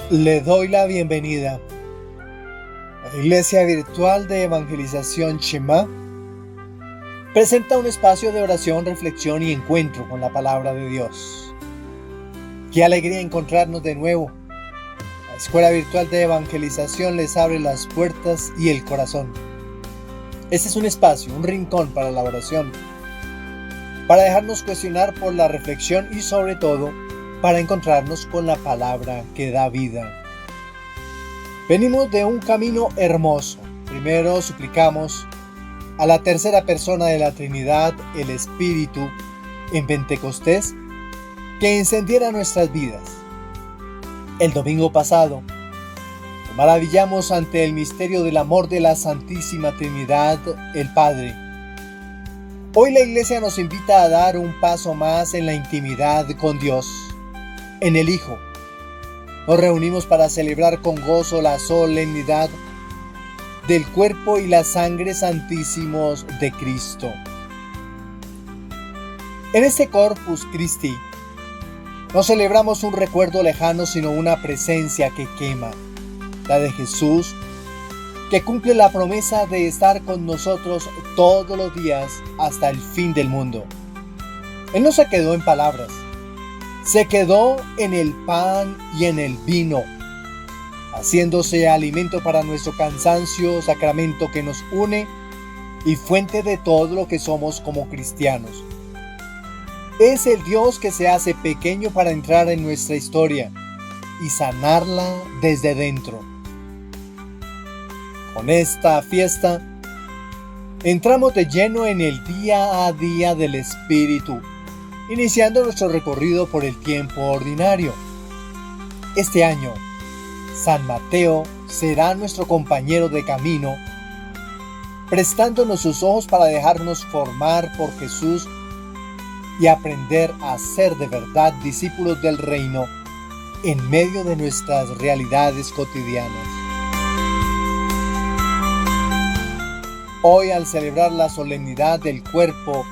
Le doy la bienvenida a la Iglesia Virtual de Evangelización Shema. Presenta un espacio de oración, reflexión y encuentro con la Palabra de Dios. Qué alegría encontrarnos de nuevo. La Escuela Virtual de Evangelización les abre las puertas y el corazón. Este es un espacio, un rincón para la oración, para dejarnos cuestionar por la reflexión y sobre todo, para encontrarnos con la palabra que da vida. Venimos de un camino hermoso. Primero suplicamos a la tercera persona de la Trinidad, el Espíritu, en Pentecostés, que encendiera nuestras vidas. El domingo pasado, nos maravillamos ante el misterio del amor de la Santísima Trinidad, el Padre. Hoy la Iglesia nos invita a dar un paso más en la intimidad con Dios, en el Hijo. Nos reunimos para celebrar con gozo la solemnidad del cuerpo y la sangre santísimos de Cristo. En este Corpus Christi no celebramos un recuerdo lejano, sino una presencia que quema, la de Jesús, que cumple la promesa de estar con nosotros todos los días hasta el fin del mundo. Él no se quedó en palabras, se quedó en el pan y en el vino, haciéndose alimento para nuestro cansancio, sacramento que nos une y fuente de todo lo que somos como cristianos. Es el Dios que se hace pequeño para entrar en nuestra historia y sanarla desde dentro. Con esta fiesta, entramos de lleno en el día a día del Espíritu, iniciando nuestro recorrido por el tiempo ordinario. Este año, San Mateo será nuestro compañero de camino, prestándonos sus ojos para dejarnos formar por Jesús y aprender a ser de verdad discípulos del reino en medio de nuestras realidades cotidianas. Hoy, al celebrar la solemnidad del cuerpo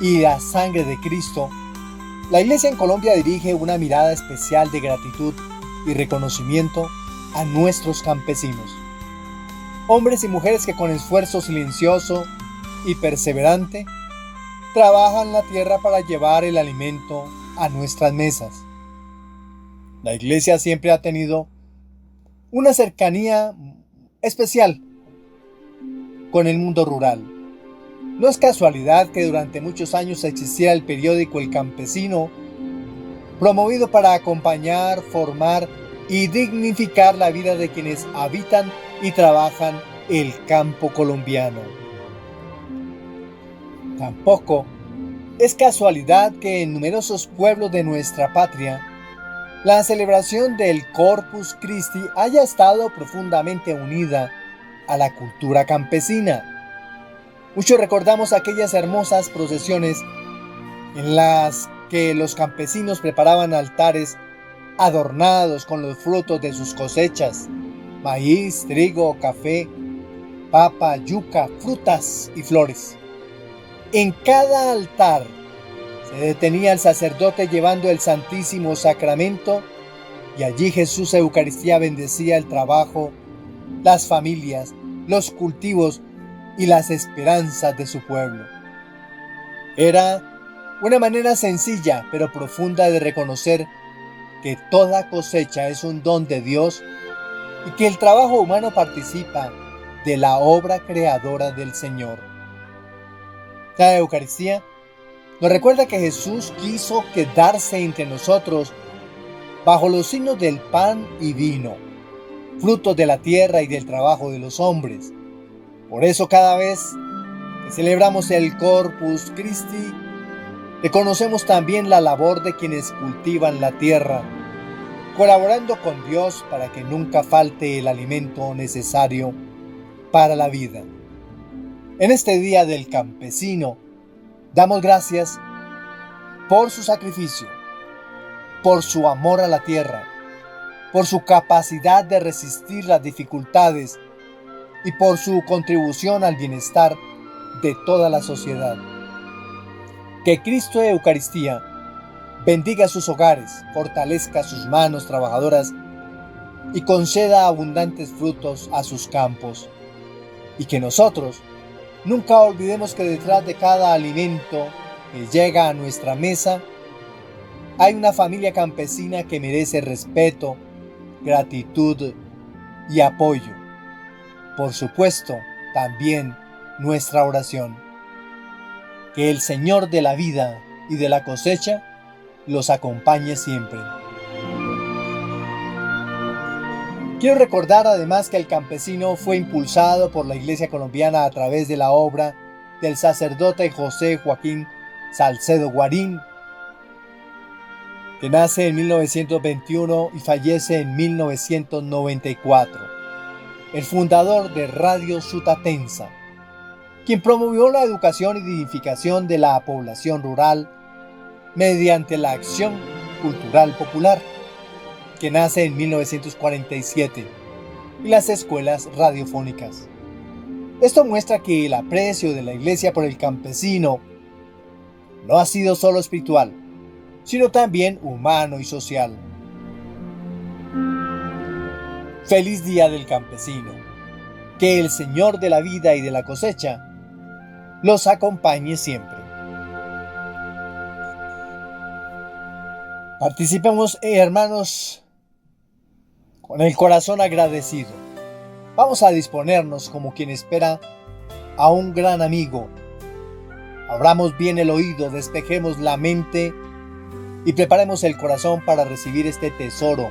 y la sangre de Cristo, la Iglesia en Colombia dirige una mirada especial de gratitud y reconocimiento a nuestros campesinos, hombres y mujeres que con esfuerzo silencioso y perseverante trabajan la tierra para llevar el alimento a nuestras mesas. La Iglesia siempre ha tenido una cercanía especial con el mundo rural. No es casualidad que durante muchos años existiera el periódico El Campesino, promovido para acompañar, formar y dignificar la vida de quienes habitan y trabajan el campo colombiano. Tampoco es casualidad que en numerosos pueblos de nuestra patria, la celebración del Corpus Christi haya estado profundamente unida a la cultura campesina. Muchos recordamos aquellas hermosas procesiones en las que los campesinos preparaban altares adornados con los frutos de sus cosechas: maíz, trigo, café, papa, yuca, frutas y flores. En cada altar se detenía el sacerdote llevando el Santísimo Sacramento y allí Jesús Eucaristía bendecía el trabajo, las familias, los cultivos y las esperanzas de su pueblo. Era una manera sencilla pero profunda de reconocer que toda cosecha es un don de Dios y que el trabajo humano participa de la obra creadora del Señor. La Eucaristía nos recuerda que Jesús quiso quedarse entre nosotros bajo los signos del pan y vino, frutos de la tierra y del trabajo de los hombres. Por eso cada vez que celebramos el Corpus Christi, reconocemos también la labor de quienes cultivan la tierra, colaborando con Dios para que nunca falte el alimento necesario para la vida. En este día del campesino, damos gracias por su sacrificio, por su amor a la tierra, por su capacidad de resistir las dificultades y por su contribución al bienestar de toda la sociedad. Que Cristo Eucaristía bendiga sus hogares, fortalezca sus manos trabajadoras y conceda abundantes frutos a sus campos. Y que nosotros nunca olvidemos que detrás de cada alimento que llega a nuestra mesa hay una familia campesina que merece respeto, gratitud y apoyo. Por supuesto, también nuestra oración. Que el Señor de la vida y de la cosecha los acompañe siempre. Quiero recordar además que el campesino fue impulsado por la Iglesia colombiana a través de la obra del sacerdote José Joaquín Salcedo Guarín, que nace en 1921 y fallece en 1994, el fundador de Radio Sutatensa, quien promovió la educación y dignificación de la población rural mediante la acción cultural popular, que nace en 1947, y las escuelas radiofónicas. Esto muestra que el aprecio de la Iglesia por el campesino no ha sido solo espiritual, sino también humano y social. Feliz Día del Campesino. Que el Señor de la vida y de la cosecha los acompañe siempre. Participemos, hermanos, con el corazón agradecido. Vamos a disponernos como quien espera a un gran amigo. Abramos bien el oído, despejemos la mente y preparemos el corazón para recibir este tesoro.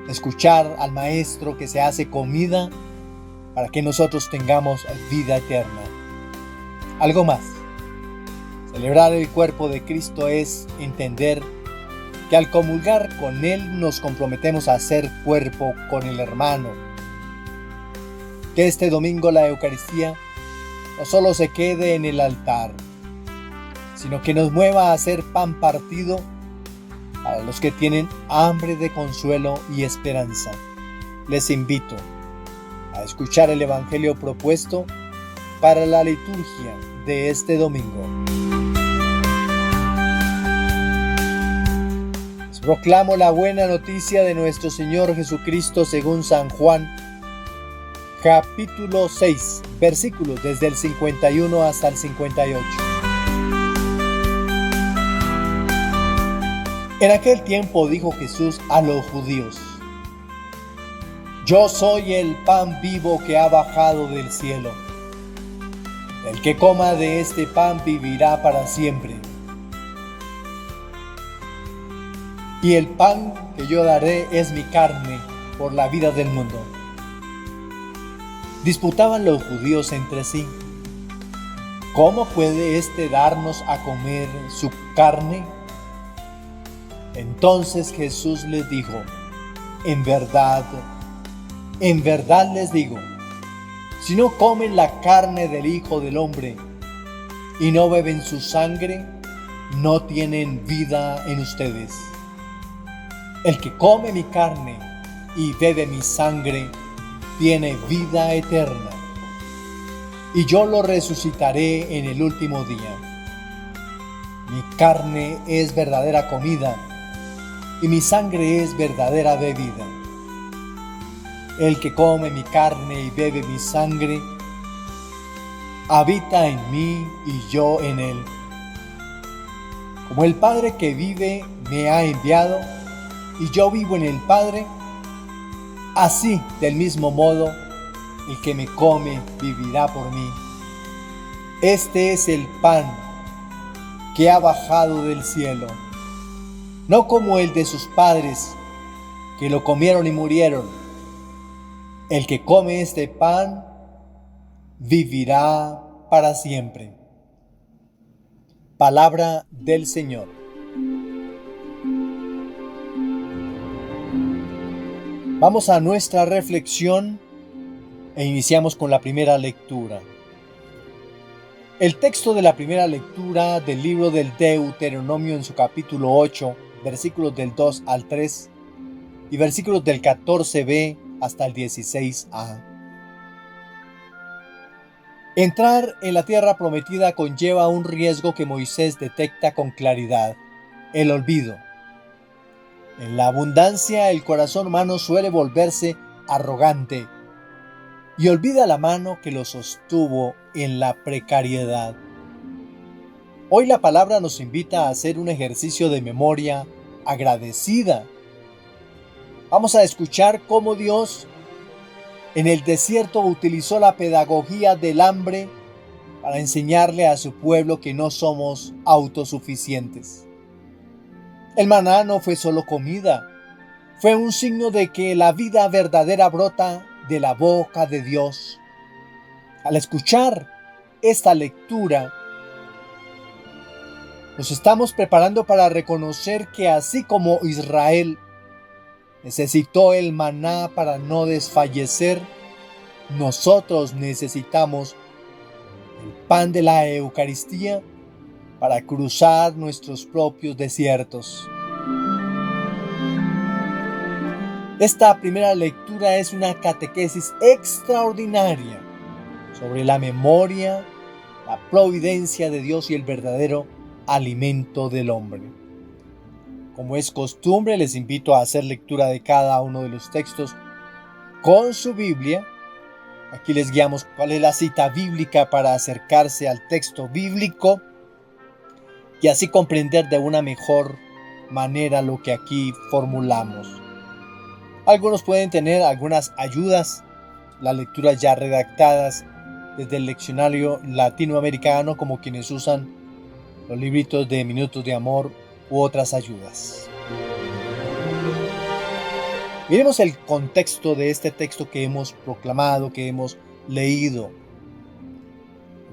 Escuchar al Maestro que se hace comida para que nosotros tengamos vida eterna. Algo más. Celebrar el cuerpo de Cristo es entender que al comulgar con Él nos comprometemos a hacer cuerpo con el hermano. Que este domingo la Eucaristía no solo se quede en el altar, sino que nos mueva a hacer pan partido para los que tienen hambre de consuelo y esperanza. Les invito a escuchar el Evangelio propuesto para la liturgia de este domingo. Les proclamo la buena noticia de nuestro Señor Jesucristo según San Juan, capítulo 6, versículos desde el 51 hasta el 58. En aquel tiempo dijo Jesús a los judíos: Yo soy el pan vivo que ha bajado del cielo. El que coma de este pan vivirá para siempre. Y el pan que yo daré es mi carne por la vida del mundo. Disputaban los judíos entre sí: ¿Cómo puede éste darnos a comer su carne? Entonces Jesús les dijo: en verdad les digo, si no comen la carne del Hijo del Hombre y no beben su sangre, no tienen vida en ustedes. El que come mi carne y bebe mi sangre tiene vida eterna, y yo lo resucitaré en el último día. Mi carne es verdadera comida, y mi sangre es verdadera bebida. El que come mi carne y bebe mi sangre, habita en mí y yo en él. Como el Padre que vive me ha enviado, y yo vivo en el Padre, así del mismo modo, el que me come vivirá por mí. Este es el pan que ha bajado del cielo, no como el de sus padres, que lo comieron y murieron. El que come este pan vivirá para siempre. Palabra del Señor. Vamos a nuestra reflexión e iniciamos con la primera lectura. El texto de la primera lectura del libro del Deuteronomio en su capítulo 8, versículos del 2 al 3 y versículos del 14b hasta el 16a. Entrar en la tierra prometida conlleva un riesgo que Moisés detecta con claridad: el olvido. En la abundancia, el corazón humano suele volverse arrogante y olvida la mano que lo sostuvo en la precariedad. Hoy la palabra nos invita a hacer un ejercicio de memoria agradecida. Vamos a escuchar cómo Dios en el desierto utilizó la pedagogía del hambre para enseñarle a su pueblo que no somos autosuficientes. El maná no fue solo comida, fue un signo de que la vida verdadera brota de la boca de Dios. Al escuchar esta lectura, nos estamos preparando para reconocer que así como Israel necesitó el maná para no desfallecer, nosotros necesitamos el pan de la Eucaristía para cruzar nuestros propios desiertos. Esta primera lectura es una catequesis extraordinaria sobre la memoria, la providencia de Dios y el verdadero alimento del hombre. Como es costumbre, les invito a hacer lectura de cada uno de los textos con su Biblia. Aquí les guiamos cuál es la cita bíblica para acercarse al texto bíblico y así comprender de una mejor manera lo que aquí formulamos. Algunos pueden tener algunas ayudas, las lecturas ya redactadas desde el leccionario latinoamericano, como quienes usan los libritos de Minutos de Amor u otras ayudas. Miremos el contexto de este texto que hemos proclamado, que hemos leído.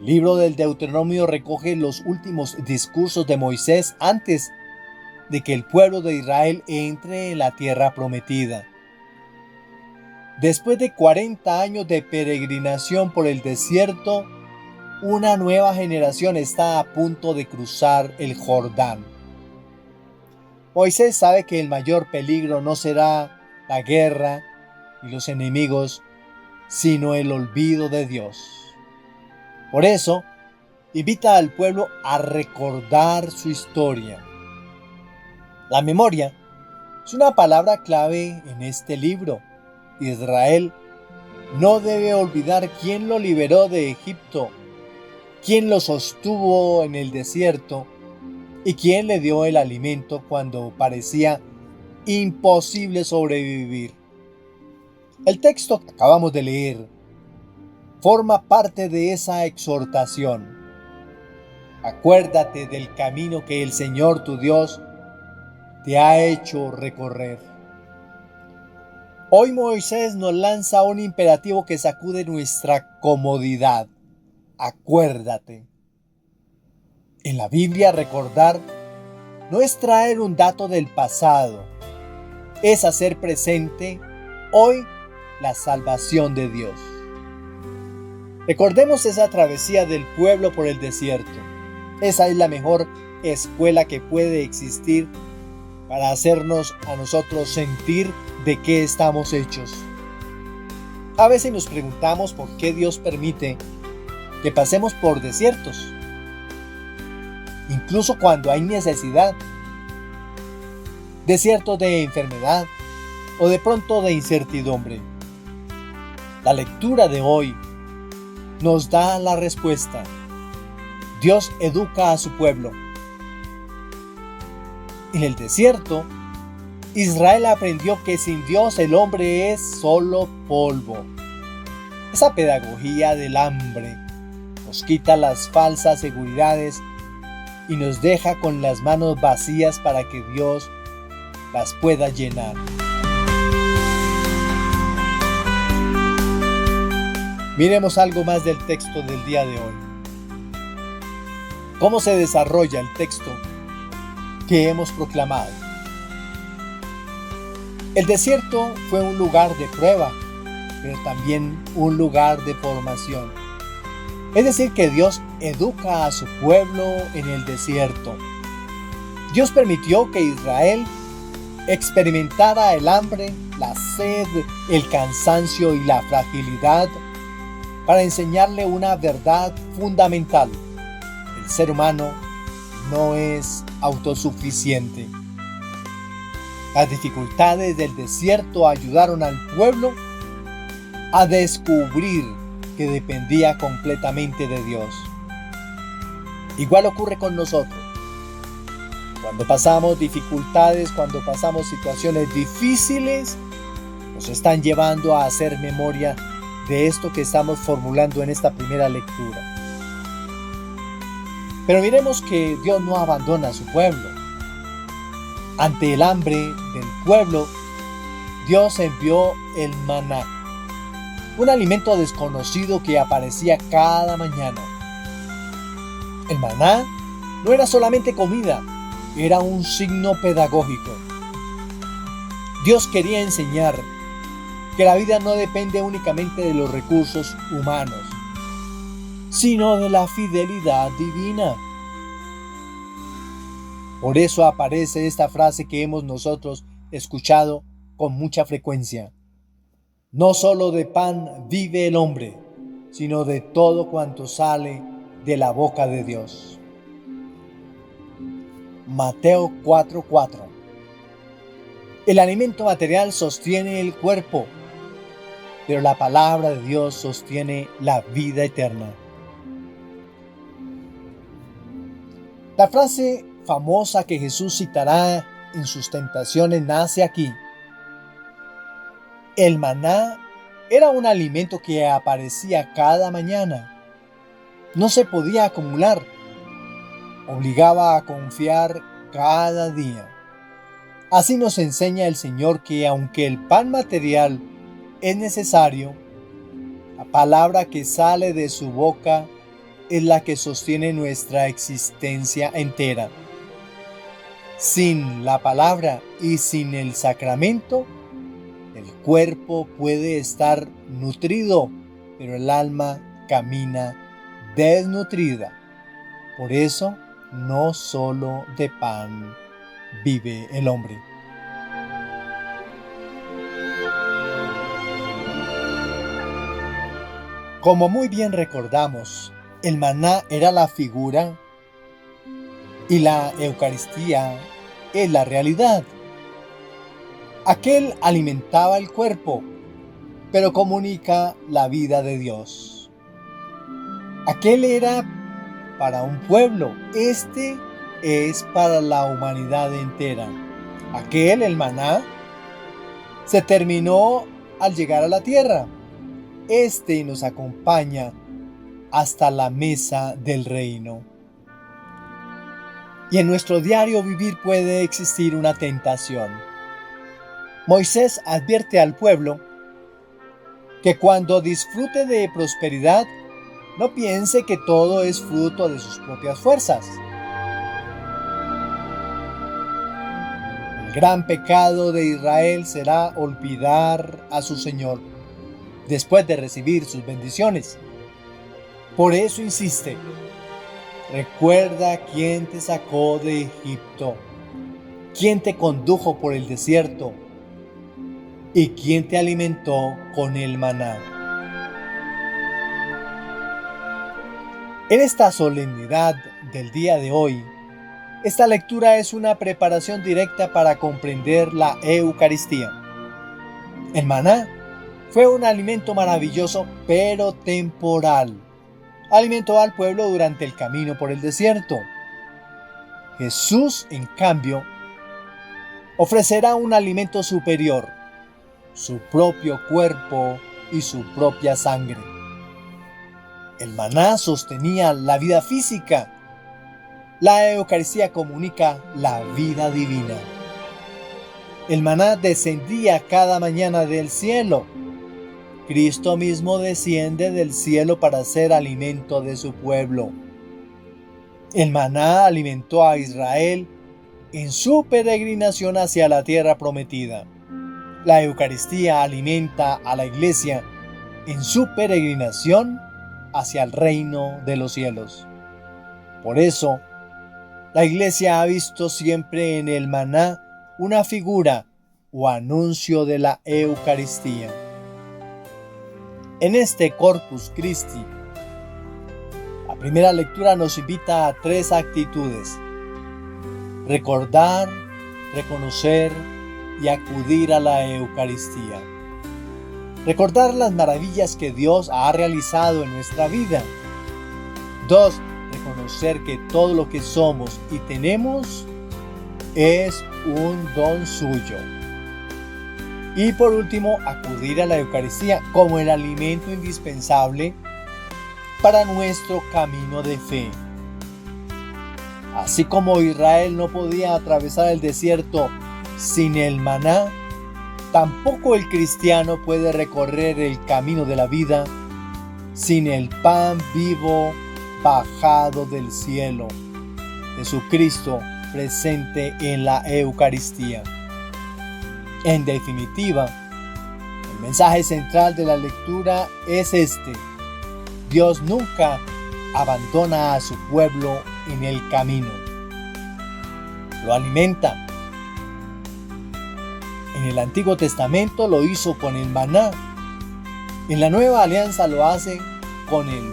El libro del Deuteronomio recoge los últimos discursos de Moisés antes de que el pueblo de Israel entre en la tierra prometida. Después de 40 años de peregrinación por el desierto, una nueva generación está a punto de cruzar el Jordán. Moisés sabe que el mayor peligro no será la guerra y los enemigos, sino el olvido de Dios. Por eso, invita al pueblo a recordar su historia. La memoria es una palabra clave en este libro. Israel no debe olvidar quién lo liberó de Egipto, quién lo sostuvo en el desierto y quién le dio el alimento cuando parecía imposible sobrevivir. El texto que acabamos de leer forma parte de esa exhortación. Acuérdate del camino que el Señor tu Dios te ha hecho recorrer. Hoy Moisés nos lanza un imperativo que sacude nuestra comodidad. Acuérdate. En la Biblia, recordar no es traer un dato del pasado, es hacer presente hoy la salvación de Dios. Recordemos esa travesía del pueblo por el desierto. Esa es la mejor escuela que puede existir para hacernos a nosotros sentir de qué estamos hechos. A veces nos preguntamos por qué Dios permite que pasemos por desiertos, incluso cuando hay necesidad, desiertos de enfermedad o de pronto de incertidumbre. La lectura de hoy nos da la respuesta. Dios educa a su pueblo. En el desierto, Israel aprendió que sin Dios el hombre es solo polvo. Esa pedagogía del hambre nos quita las falsas seguridades y nos deja con las manos vacías para que Dios las pueda llenar. Miremos algo más del texto del día de hoy. ¿Cómo se desarrolla el texto que hemos proclamado? El desierto fue un lugar de prueba, pero también un lugar de formación. Es decir, que Dios educa a su pueblo en el desierto. Dios permitió que Israel experimentara el hambre, la sed, el cansancio y la fragilidad para enseñarle una verdad fundamental. El ser humano no es autosuficiente. Las dificultades del desierto ayudaron al pueblo a descubrir que dependía completamente de Dios. Igual ocurre con nosotros. Cuando pasamos dificultades, cuando pasamos situaciones difíciles, nos están llevando a hacer memoria de esto que estamos formulando en esta primera lectura. Pero miremos que Dios no abandona a su pueblo. Ante el hambre del pueblo, Dios envió el maná, un alimento desconocido que aparecía cada mañana. El maná no era solamente comida, era un signo pedagógico. Dios quería enseñar que la vida no depende únicamente de los recursos humanos, sino de la fidelidad divina. Por eso aparece esta frase que hemos nosotros escuchado con mucha frecuencia. No solo de pan vive el hombre, sino de todo cuanto sale de la boca de Dios. Mateo 4:4. El alimento material sostiene el cuerpo, pero la palabra de Dios sostiene la vida eterna. La frase famosa que Jesús citará en sus tentaciones nace aquí. El maná era un alimento que aparecía cada mañana. No se podía acumular. Obligaba a confiar cada día. Así nos enseña el Señor que aunque el pan material es necesario, la palabra que sale de su boca es la que sostiene nuestra existencia entera. Sin la palabra y sin el sacramento, el cuerpo puede estar nutrido, pero el alma camina desnutrida. Por eso, no solo de pan vive el hombre. Como muy bien recordamos, el maná era la figura y la Eucaristía es la realidad. Aquel alimentaba el cuerpo, pero comunica la vida de Dios. Aquel era para un pueblo, este es para la humanidad entera. Aquel, el maná, se terminó al llegar a la tierra. Este nos acompaña hasta la mesa del reino. Y en nuestro diario vivir puede existir una tentación. Moisés advierte al pueblo que cuando disfrute de prosperidad, no piense que todo es fruto de sus propias fuerzas. El gran pecado de Israel será olvidar a su Señor después de recibir sus bendiciones. Por eso insiste, recuerda quién te sacó de Egipto, quién te condujo por el desierto y quién te alimentó con el maná. En esta solemnidad del día de hoy, esta lectura es una preparación directa para comprender la Eucaristía. El maná fue un alimento maravilloso pero temporal. Alimentó al pueblo durante el camino por el desierto. Jesús, en cambio, ofrecerá un alimento superior, su propio cuerpo y su propia sangre. El maná sostenía la vida física. La Eucaristía comunica la vida divina. El maná descendía cada mañana del cielo. Cristo mismo desciende del cielo para ser alimento de su pueblo. El maná alimentó a Israel en su peregrinación hacia la tierra prometida. La Eucaristía alimenta a la Iglesia en su peregrinación hacia el reino de los cielos. Por eso, la Iglesia ha visto siempre en el maná una figura o anuncio de la Eucaristía. En este Corpus Christi, la primera lectura nos invita a 3 actitudes: recordar, reconocer y acudir a la Eucaristía. Recordar las maravillas que Dios ha realizado en nuestra vida. 2. Reconocer que todo lo que somos y tenemos es un don suyo. Y por último, acudir a la Eucaristía como el alimento indispensable para nuestro camino de fe. Así como Israel no podía atravesar el desierto sin el maná, tampoco el cristiano puede recorrer el camino de la vida sin el pan vivo bajado del cielo, Jesucristo presente en la Eucaristía. En definitiva, el mensaje central de la lectura es este: Dios nunca abandona a su pueblo en el camino. Lo alimenta. En el Antiguo Testamento lo hizo con el maná. En la Nueva Alianza lo hace con el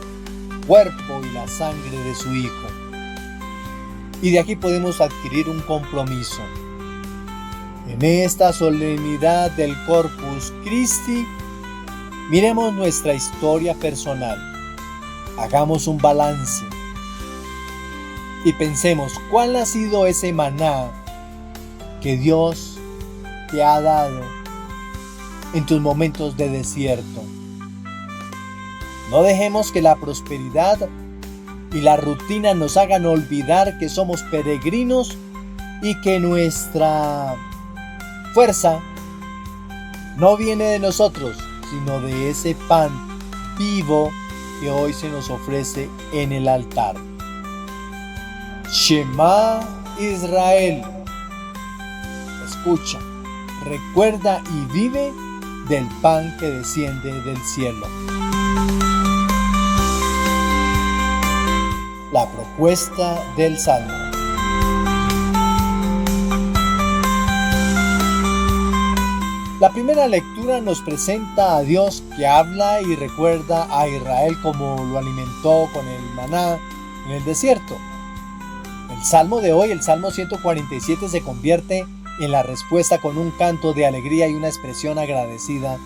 cuerpo y la sangre de su Hijo. Y de aquí podemos adquirir un compromiso. En esta solemnidad del Corpus Christi, miremos nuestra historia personal. Hagamos un balance y pensemos cuál ha sido ese maná que Dios te ha dado en tus momentos de desierto. No dejemos que la prosperidad y la rutina nos hagan olvidar que somos peregrinos y que nuestra fuerza no viene de nosotros, sino de ese pan vivo que hoy se nos ofrece en el altar. Shema Israel. Escucha, recuerda y vive del pan que desciende del cielo. La propuesta del Salmo. La primera lectura nos presenta a Dios que habla y recuerda a Israel como lo alimentó con el maná en el desierto. El Salmo de hoy, el Salmo 147, se convierte en la respuesta con un canto de alegría y una expresión agradecida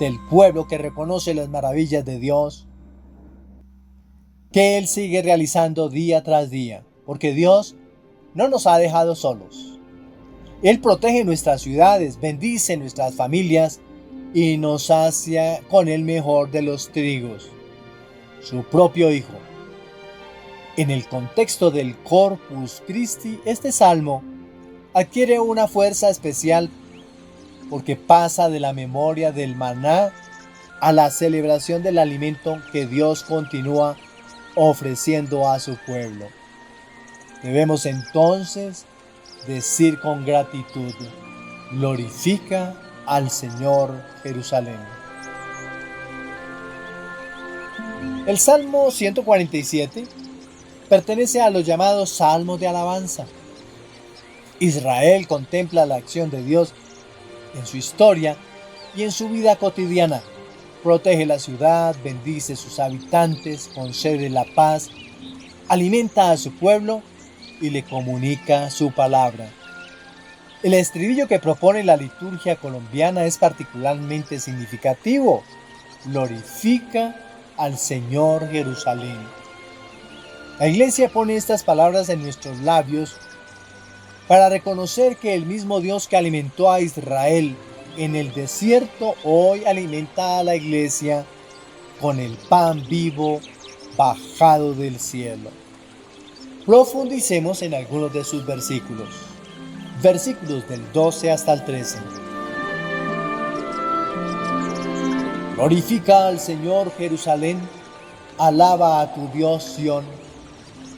del pueblo que reconoce las maravillas de Dios que Él sigue realizando día tras día, porque Dios no nos ha dejado solos. Él protege nuestras ciudades, bendice nuestras familias y nos sacia con el mejor de los trigos, su propio Hijo. En el contexto del Corpus Christi, este salmo adquiere una fuerza especial porque pasa de la memoria del maná a la celebración del alimento que Dios continúa ofreciendo a su pueblo. Debemos entonces decir con gratitud: glorifica al Señor, Jerusalén. El Salmo 147 pertenece a los llamados Salmos de Alabanza. Israel contempla la acción de Dios en su historia y en su vida cotidiana. Protege la ciudad, bendice a sus habitantes, concede la paz, alimenta a su pueblo y le comunica su palabra. El estribillo que propone la liturgia colombiana es particularmente significativo. Glorifica al Señor, Jerusalén. La Iglesia pone estas palabras en nuestros labios para reconocer que el mismo Dios que alimentó a Israel en el desierto hoy alimenta a la Iglesia con el pan vivo bajado del cielo. Profundicemos en algunos de sus versículos. Versículos del 12 hasta el 13. Glorifica al Señor, Jerusalén, alaba a tu Dios Sión,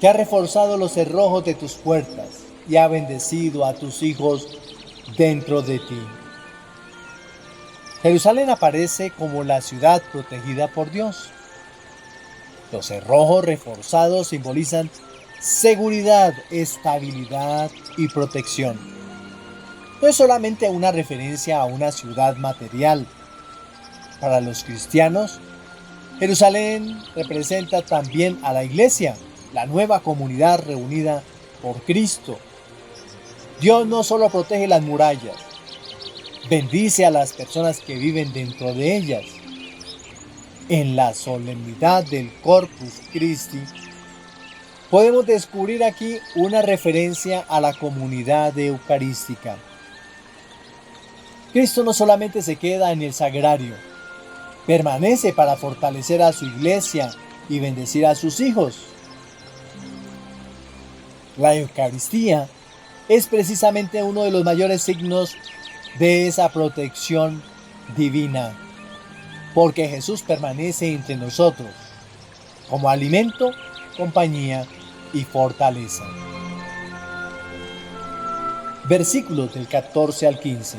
que ha reforzado los cerrojos de tus puertas y ha bendecido a tus hijos dentro de ti. Jerusalén aparece como la ciudad protegida por Dios. Los cerrojos reforzados simbolizan seguridad, estabilidad y protección. No es solamente una referencia a una ciudad material. Para los cristianos, Jerusalén representa también a la Iglesia, la nueva comunidad reunida por Cristo. Dios no solo protege las murallas, bendice a las personas que viven dentro de ellas. En la solemnidad del Corpus Christi, podemos descubrir aquí una referencia a la comunidad eucarística. Cristo no solamente se queda en el sagrario, permanece para fortalecer a su iglesia y bendecir a sus hijos. La Eucaristía es precisamente uno de los mayores signos de esa protección divina, porque Jesús permanece entre nosotros como alimento, compañía y fortaleza. Versículos del 14 al 15.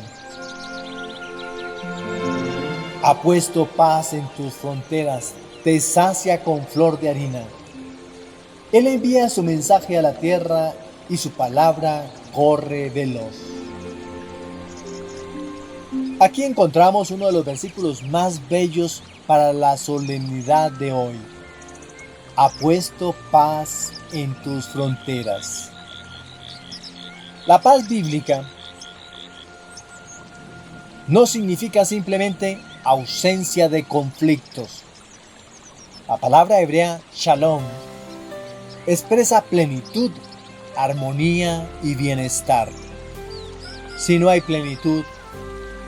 Ha puesto paz en tus fronteras, te sacia con flor de harina. Él envía su mensaje a la tierra y su palabra corre veloz. Aquí encontramos uno de los versículos más bellos para la solemnidad de hoy. Ha puesto paz en tus fronteras. La paz bíblica no significa simplemente ausencia de conflictos. La palabra hebrea shalom expresa plenitud, armonía y bienestar. Si no hay plenitud,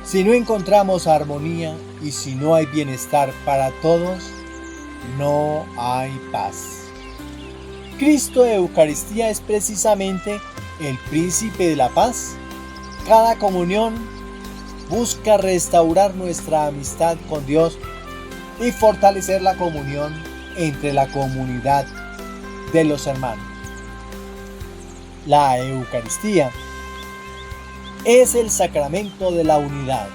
si no encontramos armonía y si no hay bienestar para todos, no hay paz. Cristo de Eucaristía es precisamente el príncipe de la paz. Cada comunión busca restaurar nuestra amistad con Dios y fortalecer la comunión entre la comunidad de los hermanos. La Eucaristía es el sacramento de la unidad.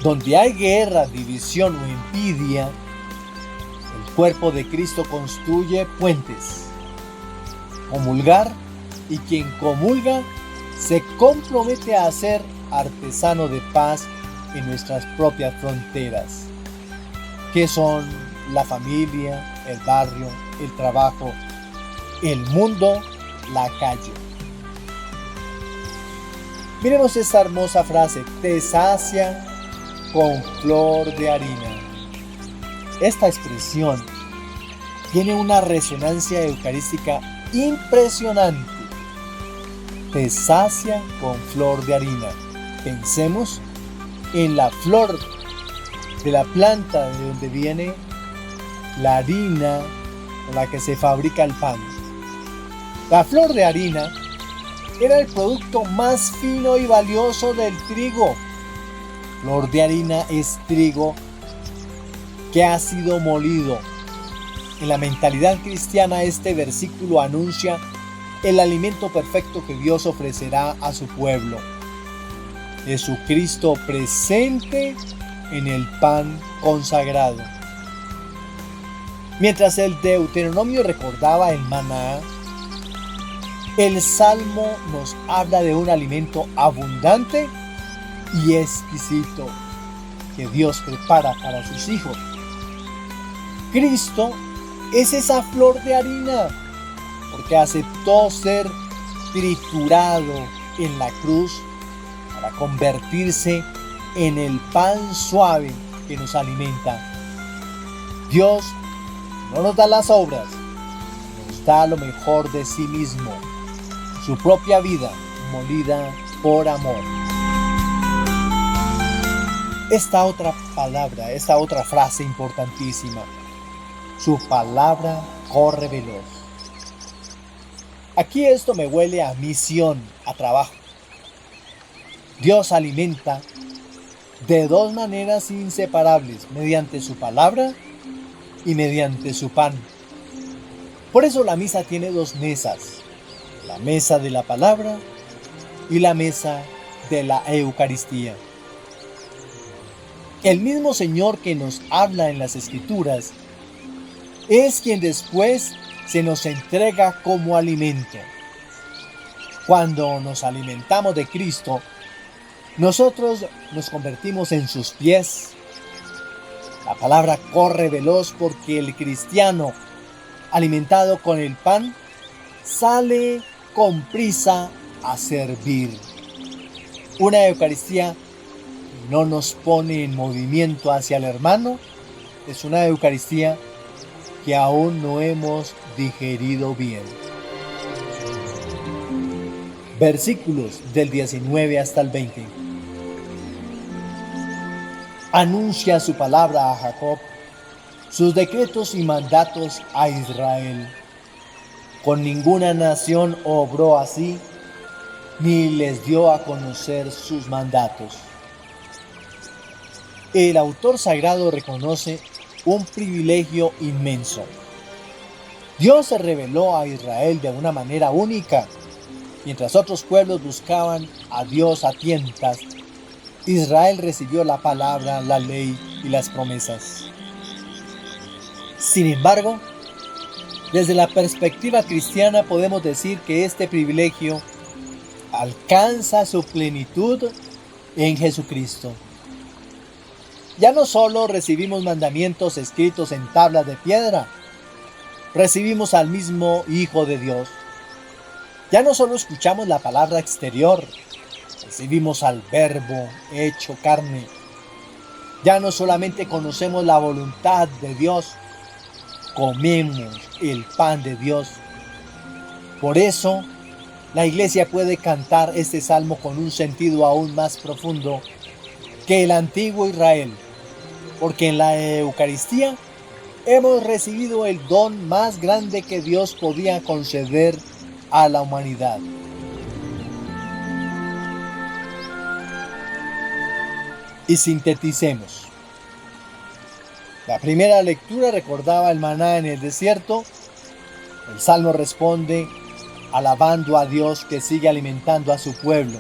Donde hay guerra, división o envidia, el cuerpo de Cristo construye puentes. Comulgar, y quien comulga se compromete a ser artesano de paz en nuestras propias fronteras, que son la familia, el barrio, el trabajo, el mundo, la calle. Miremos esta hermosa frase: te sacia con flor de harina. Esta expresión tiene una resonancia eucarística impresionante. Te sacia con flor de harina. Pensemos en la flor de la planta de donde viene la harina con la que se fabrica el pan. La flor de harina era el producto más fino y valioso del trigo. Flor de harina es trigo que ha sido molido. En la mentalidad cristiana, este versículo anuncia el alimento perfecto que Dios ofrecerá a su pueblo. Jesucristo presente en el pan consagrado. Mientras el Deuteronomio recordaba el maná, el Salmo nos habla de un alimento abundante y exquisito que Dios prepara para sus hijos. Cristo es esa flor de harina, porque aceptó ser triturado en la cruz para convertirse en el pan suave que nos alimenta. Dios no nos da las obras, nos da lo mejor de sí mismo, su propia vida molida por amor. Esta otra palabra, esta otra frase importantísima: su palabra corre veloz. Aquí esto me huele a misión, a trabajo. Dios alimenta de dos maneras inseparables: mediante su palabra y mediante su pan. Por eso la misa tiene dos mesas: la mesa de la palabra y la mesa de la Eucaristía. El mismo Señor que nos habla en las Escrituras es quien después se nos entrega como alimento. Cuando nos alimentamos de Cristo, nosotros nos convertimos en sus pies. La palabra corre veloz porque el cristiano, alimentado con el pan, sale con prisa a servir. Una Eucaristía que no nos pone en movimiento hacia el hermano es una Eucaristía que aún no hemos digerido bien. Versículos del 19 hasta el 20. Anuncia su palabra a Jacob, sus decretos y mandatos a Israel. Con ninguna nación obró así, ni les dio a conocer sus mandatos. El autor sagrado reconoce un privilegio inmenso. Dios se reveló a Israel de una manera única. Mientras otros pueblos buscaban a Dios a tientas, Israel recibió la palabra, la ley y las promesas. Sin embargo, desde la perspectiva cristiana podemos decir que este privilegio alcanza su plenitud en Jesucristo. Ya no solo recibimos mandamientos escritos en tablas de piedra, recibimos al mismo Hijo de Dios. Ya no solo escuchamos la palabra exterior, recibimos al Verbo hecho carne. Ya no solamente conocemos la voluntad de Dios, comemos el pan de Dios. Por eso, la Iglesia puede cantar este salmo con un sentido aún más profundo que el antiguo Israel, porque en la Eucaristía hemos recibido el don más grande que Dios podía conceder a la humanidad. Y sinteticemos. La primera lectura recordaba el maná en el desierto. El Salmo responde alabando a Dios que sigue alimentando a su pueblo.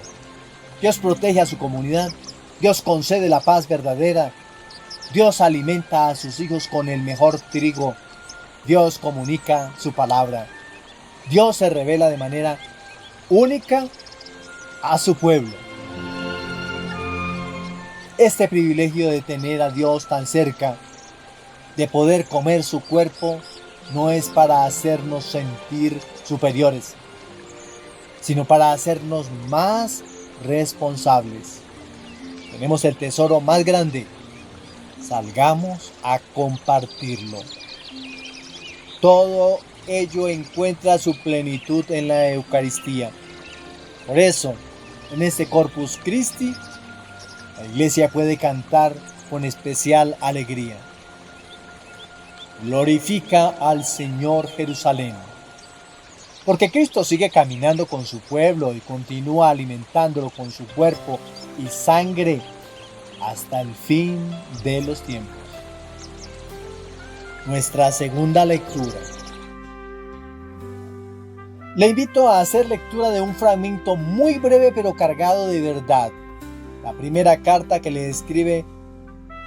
Dios protege a su comunidad. Dios concede la paz verdadera. Dios alimenta a sus hijos con el mejor trigo. Dios comunica su palabra. Dios se revela de manera única a su pueblo. Este privilegio de tener a Dios tan cerca, de poder comer su cuerpo, no es para hacernos sentir superiores, sino para hacernos más responsables. Tenemos el tesoro más grande. Salgamos a compartirlo. Todo ello encuentra su plenitud en la Eucaristía. Por eso, en este Corpus Christi, la Iglesia puede cantar con especial alegría. Glorifica al Señor Jerusalén. Porque Cristo sigue caminando con su pueblo y continúa alimentándolo con su cuerpo y sangre hasta el fin de los tiempos. Nuestra segunda lectura. Le invito a hacer lectura de un fragmento muy breve pero cargado de verdad. La primera carta que le escribe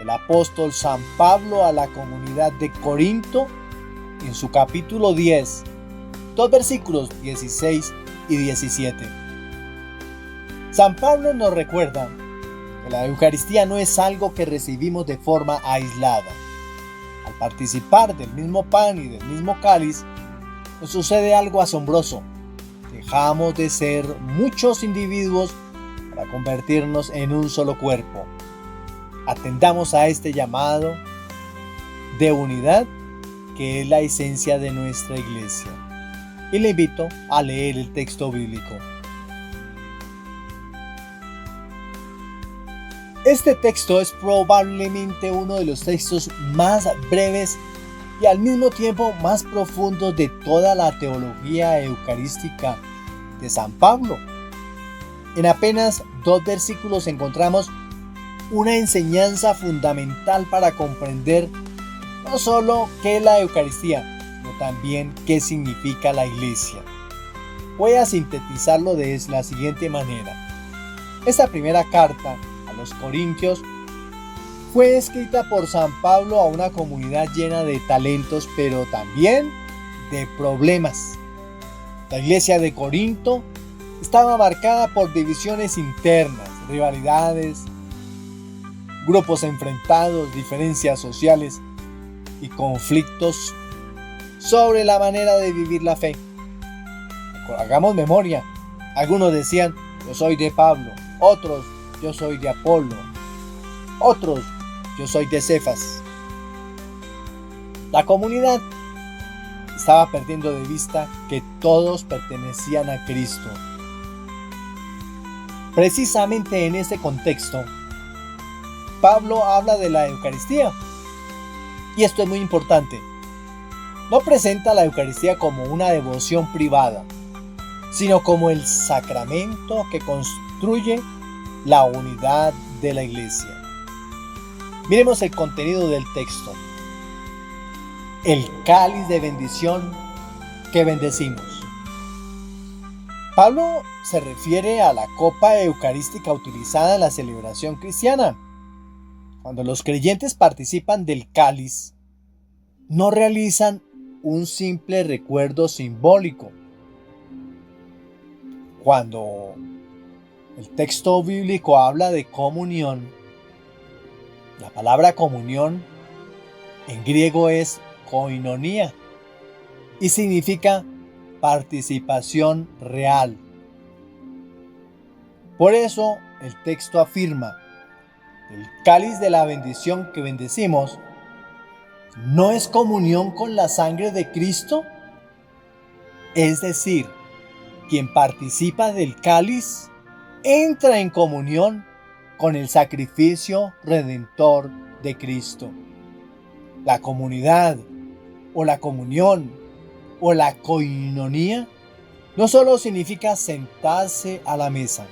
el apóstol San Pablo a la comunidad de Corinto en su capítulo 10, dos versículos 16 y 17. San Pablo nos recuerda que la Eucaristía no es algo que recibimos de forma aislada. Al participar del mismo pan y del mismo cáliz, nos sucede algo asombroso. Dejamos de ser muchos individuos para convertirnos en un solo cuerpo. Atendamos a este llamado de unidad que es la esencia de nuestra Iglesia. Y le invito a leer el texto bíblico. Este texto es probablemente uno de los textos más breves y al mismo tiempo más profundos de toda la teología eucarística de San Pablo. En apenas 2 versículos encontramos una enseñanza fundamental para comprender no solo qué es la Eucaristía, sino también qué significa la Iglesia. Voy a sintetizarlo de la siguiente manera. Esta primera carta a los Corintios fue escrita por San Pablo a una comunidad llena de talentos, pero también de problemas. La iglesia de Corinto estaba marcada por divisiones internas, rivalidades, grupos enfrentados, diferencias sociales y conflictos sobre la manera de vivir la fe. Hagamos memoria. Algunos decían, yo soy de Pablo, otros, yo soy de Apolo, otros, yo soy de Cefas. La comunidad estaba perdiendo de vista que todos pertenecían a Cristo. Precisamente en este contexto, Pablo habla de la Eucaristía. Y esto es muy importante. No presenta la Eucaristía como una devoción privada, sino como el sacramento que construye la unidad de la Iglesia. Miremos el contenido del texto. El cáliz de bendición que bendecimos. Pablo se refiere a la copa eucarística utilizada en la celebración cristiana. Cuando los creyentes participan del cáliz, no realizan un simple recuerdo simbólico. Cuando el texto bíblico habla de comunión, la palabra comunión en griego es koinonía y significa participación real. Por eso el texto afirma: el cáliz de la bendición que bendecimos ¿no es comunión con la sangre de Cristo? Es decir, quien participa del cáliz entra en comunión con el sacrificio redentor de Cristo. La comunidad o la comunión o la koinonía no solo significa sentarse a la mesa,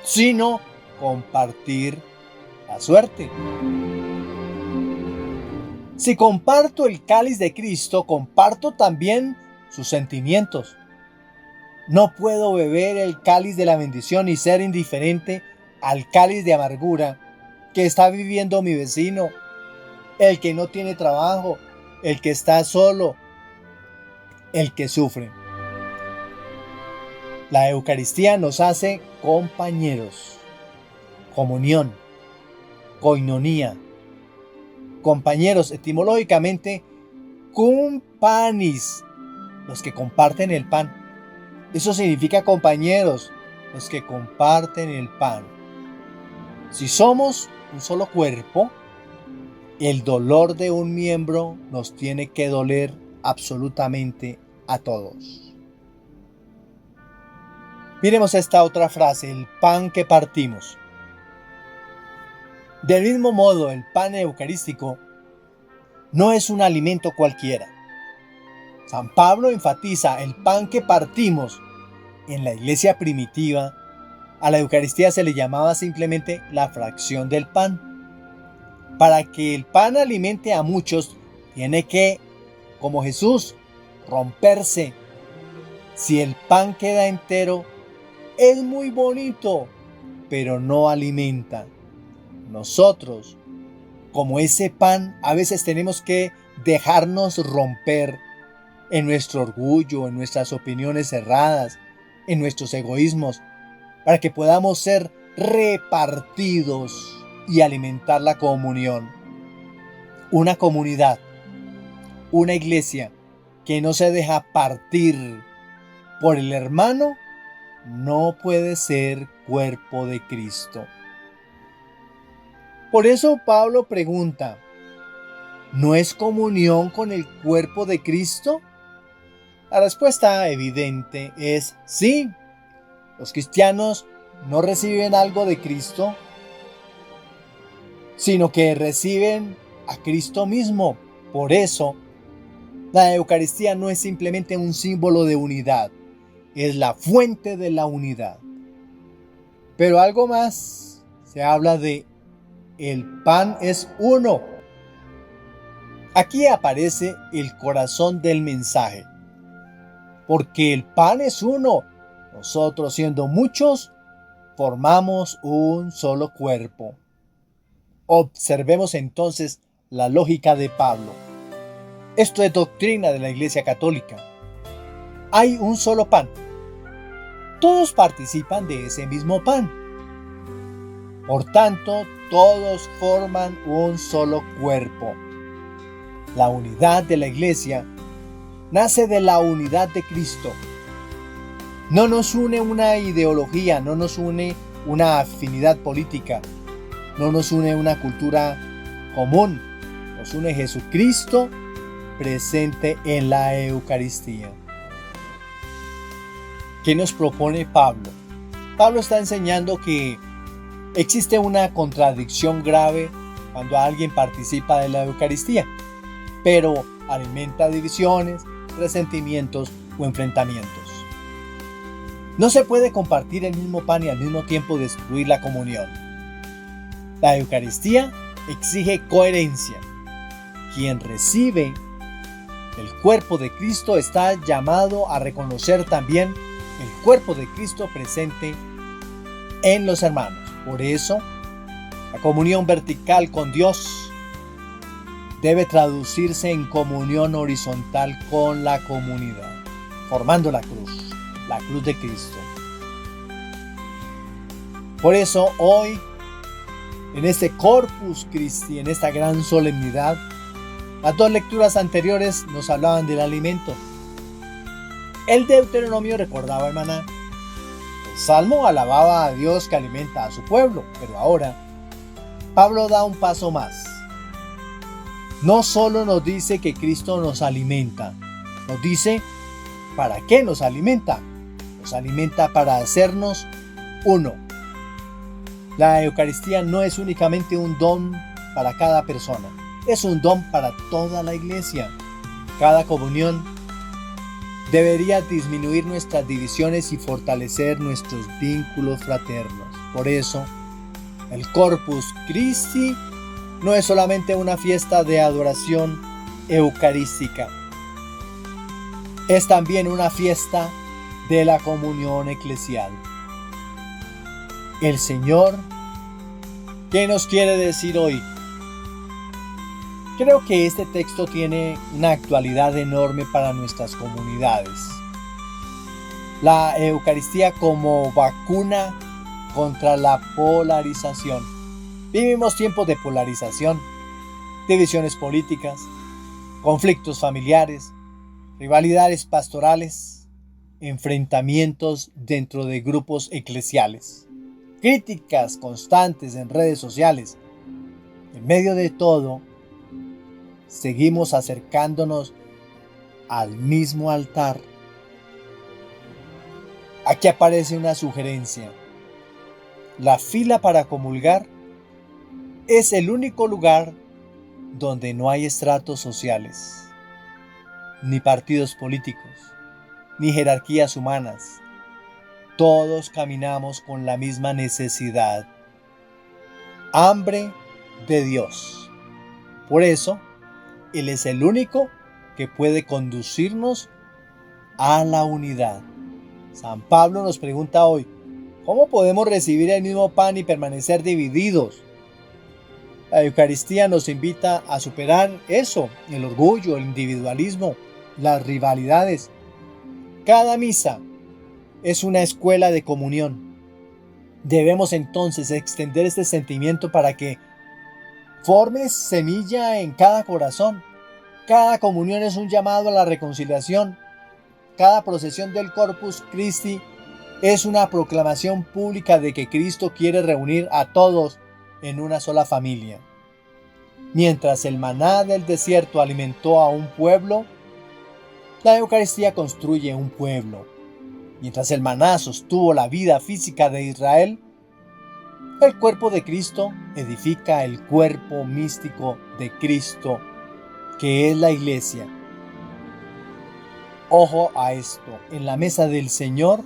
sino compartir la suerte. Si comparto el cáliz de Cristo, comparto también sus sentimientos. No puedo beber el cáliz de la bendición y ser indiferente al cáliz de amargura que está viviendo mi vecino, el que no tiene trabajo, el que está solo, el que sufre. La Eucaristía nos hace compañeros. Comunión, koinonía. Compañeros, etimológicamente, kumpanis, los que comparten el pan. Eso significa compañeros, los que comparten el pan. Si somos un solo cuerpo, el dolor de un miembro nos tiene que doler absolutamente a todos. Miremos esta otra frase, el pan que partimos. Del mismo modo, el pan eucarístico no es un alimento cualquiera. San Pablo enfatiza el pan que partimos. En la iglesia primitiva, a la Eucaristía se le llamaba simplemente la fracción del pan. Para que el pan alimente a muchos, tiene que, como Jesús, romperse. Si el pan queda entero, es muy bonito, pero no alimenta. Nosotros, como ese pan, a veces tenemos que dejarnos romper en nuestro orgullo, en nuestras opiniones cerradas, en nuestros egoísmos, para que podamos ser repartidos y alimentar la comunión. Una comunidad, una iglesia que no se deja partir por el hermano, no puede ser cuerpo de Cristo. Por eso Pablo pregunta, ¿no es comunión con el cuerpo de Cristo? La respuesta evidente es sí. Los cristianos no reciben algo de Cristo, sino que reciben a Cristo mismo. Por eso, la Eucaristía no es simplemente un símbolo de unidad, es la fuente de la unidad. Pero algo más, se habla de el pan es uno. Aquí aparece el corazón del mensaje. Porque el pan es uno, nosotros siendo muchos, formamos un solo cuerpo. Observemos entonces la lógica de Pablo. Esto es doctrina de la Iglesia Católica. Hay un solo pan. Todos participan de ese mismo pan. Por tanto, todos forman un solo cuerpo. La unidad de la Iglesia nace de la unidad de Cristo. No nos une una ideología, no nos une una afinidad política, no nos une una cultura común, nos une Jesucristo presente en la Eucaristía. ¿Qué nos propone Pablo? Pablo está enseñando que existe una contradicción grave cuando alguien participa de la Eucaristía, pero alimenta divisiones, resentimientos o enfrentamientos. No se puede compartir el mismo pan y al mismo tiempo destruir la comunión. La Eucaristía exige coherencia. Quien recibe el cuerpo de Cristo está llamado a reconocer también el cuerpo de Cristo presente en los hermanos. Por eso, la comunión vertical con Dios debe traducirse en comunión horizontal con la comunidad, formando la cruz de Cristo. Por eso hoy, en este Corpus Christi, en esta gran solemnidad, las dos lecturas anteriores nos hablaban del alimento. El Deuteronomio recordaba el maná. El Salmo alababa a Dios que alimenta a su pueblo, pero ahora Pablo da un paso más. No solo nos dice que Cristo nos alimenta, nos dice para qué nos alimenta. Nos alimenta para hacernos uno. La Eucaristía no es únicamente un don para cada persona, es un don para toda la Iglesia. Cada comunión debería disminuir nuestras divisiones y fortalecer nuestros vínculos fraternos. Por eso, el Corpus Christi no es solamente una fiesta de adoración eucarística, es también una fiesta de la comunión eclesial. El Señor, ¿qué nos quiere decir hoy? Creo que este texto tiene una actualidad enorme para nuestras comunidades. La Eucaristía como vacuna contra la polarización. Vivimos tiempos de polarización, divisiones políticas, conflictos familiares, rivalidades pastorales, enfrentamientos dentro de grupos eclesiales, críticas constantes en redes sociales. En medio de todo, seguimos acercándonos al mismo altar. Aquí aparece una sugerencia. La fila para comulgar es el único lugar donde no hay estratos sociales, ni partidos políticos, ni jerarquías humanas. Todos caminamos con la misma necesidad: hambre de Dios. Por eso, Él es el único que puede conducirnos a la unidad. San Pablo nos pregunta hoy: ¿cómo podemos recibir el mismo pan y permanecer divididos? La Eucaristía nos invita a superar eso, el orgullo, el individualismo, las rivalidades. Cada misa es una escuela de comunión. Debemos entonces extender este sentimiento para que forme semilla en cada corazón. Cada comunión es un llamado a la reconciliación. Cada procesión del Corpus Christi es una proclamación pública de que Cristo quiere reunir a todos en una sola familia. Mientras el maná del desierto alimentó a un pueblo, la Eucaristía construye un pueblo. Mientras el maná sostuvo la vida física de Israel, el cuerpo de Cristo edifica el cuerpo místico de Cristo, que es la Iglesia. Ojo a esto: en la mesa del Señor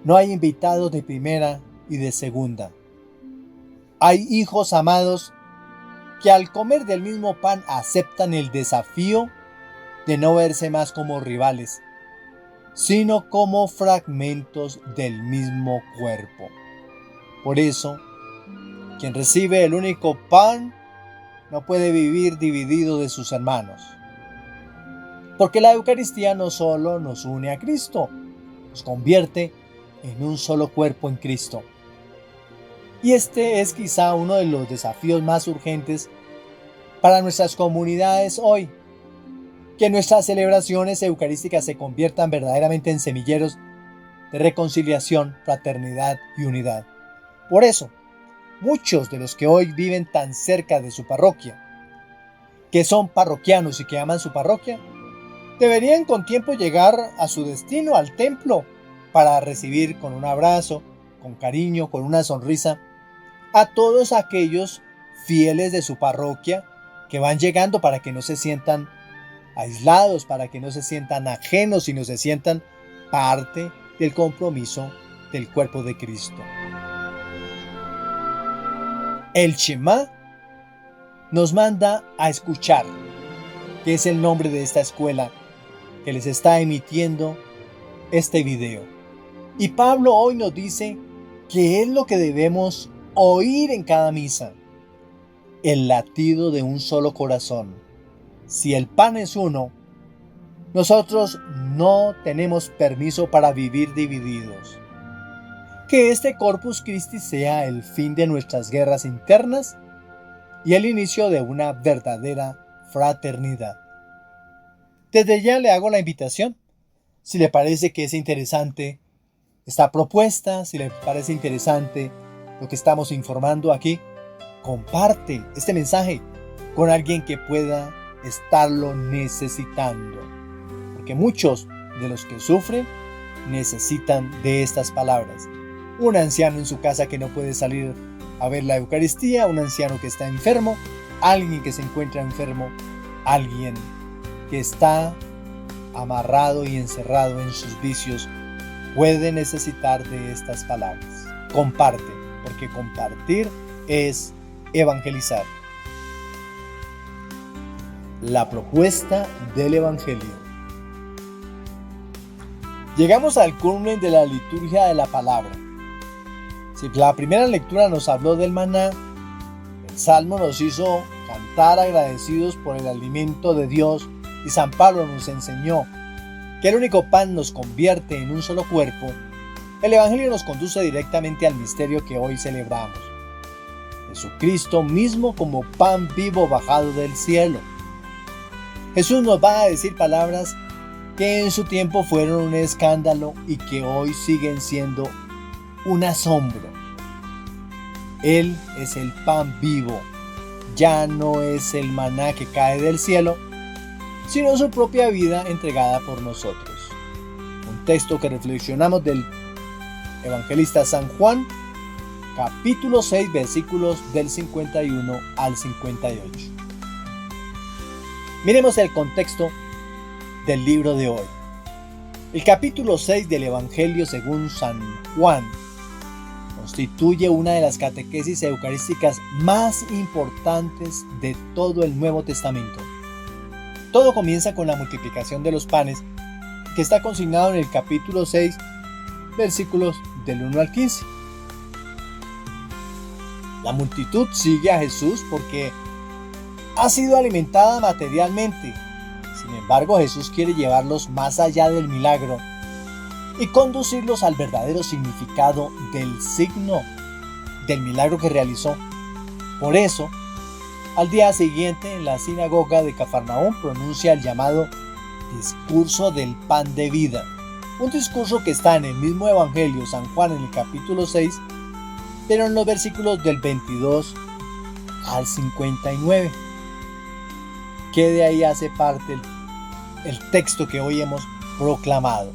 no hay invitados de primera y de segunda. Hay hijos amados que al comer del mismo pan aceptan el desafío de no verse más como rivales, sino como fragmentos del mismo cuerpo. Por eso, quien recibe el único pan no puede vivir dividido de sus hermanos. Porque la Eucaristía no solo nos une a Cristo, nos convierte en un solo cuerpo en Cristo. Y este es quizá uno de los desafíos más urgentes para nuestras comunidades hoy: que nuestras celebraciones eucarísticas se conviertan verdaderamente en semilleros de reconciliación, fraternidad y unidad. Por eso, muchos de los que hoy viven tan cerca de su parroquia, que son parroquianos y que aman su parroquia, deberían con tiempo llegar a su destino, al templo, para recibir con un abrazo, con cariño, con una sonrisa, a todos aquellos fieles de su parroquia que van llegando, para que no se sientan aislados, para que no se sientan ajenos, sino se sientan parte del compromiso del cuerpo de Cristo. El Shema nos manda a escuchar, que es el nombre de esta escuela que les está emitiendo este video. Y Pablo hoy nos dice qué es lo que debemos oír en cada misa: el latido de un solo corazón. Si el pan es uno, nosotros no tenemos permiso para vivir divididos. Que este Corpus Christi sea el fin de nuestras guerras internas y el inicio de una verdadera fraternidad. Desde ya le hago la invitación. Si le parece que es interesante esta propuesta, si le parece interesante lo que estamos informando aquí, comparte este mensaje con alguien que pueda estarlo necesitando. Porque muchos de los que sufren necesitan de estas palabras. Un anciano en su casa que no puede salir a ver la Eucaristía, un anciano que está enfermo, alguien que se encuentra enfermo, alguien que está amarrado y encerrado en sus vicios, puede necesitar de estas palabras. Comparte, porque compartir es evangelizar. La propuesta del Evangelio. Llegamos al culmen de la liturgia de la palabra. Si la primera lectura nos habló del maná, el Salmo nos hizo cantar agradecidos por el alimento de Dios, y San Pablo nos enseñó que el único pan nos convierte en un solo cuerpo. El Evangelio nos conduce directamente al misterio que hoy celebramos: Jesucristo mismo como pan vivo bajado del cielo. Jesús nos va a decir palabras que en su tiempo fueron un escándalo y que hoy siguen siendo un asombro. Él es el pan vivo, ya no es el maná que cae del cielo, sino su propia vida entregada por nosotros. Un texto que reflexionamos del evangelista San Juan, capítulo 6, versículos del 51 al 58. Miremos el contexto del libro de hoy. El capítulo 6 del Evangelio según San Juan constituye una de las catequesis eucarísticas más importantes de todo el Nuevo Testamento. Todo comienza con la multiplicación de los panes, que está consignado en el capítulo 6, versículos del 1 al 15. La multitud sigue a Jesús porque ha sido alimentada materialmente. Sin embargo, Jesús quiere llevarlos más allá del milagro y conducirlos al verdadero significado del signo, del milagro que realizó. Por eso, al día siguiente, en la sinagoga de Cafarnaúm, pronuncia el llamado discurso del pan de vida. Un discurso que está en el mismo Evangelio San Juan en el capítulo 6, pero en los versículos del 22 al 59. Que de ahí hace parte el texto que hoy hemos proclamado.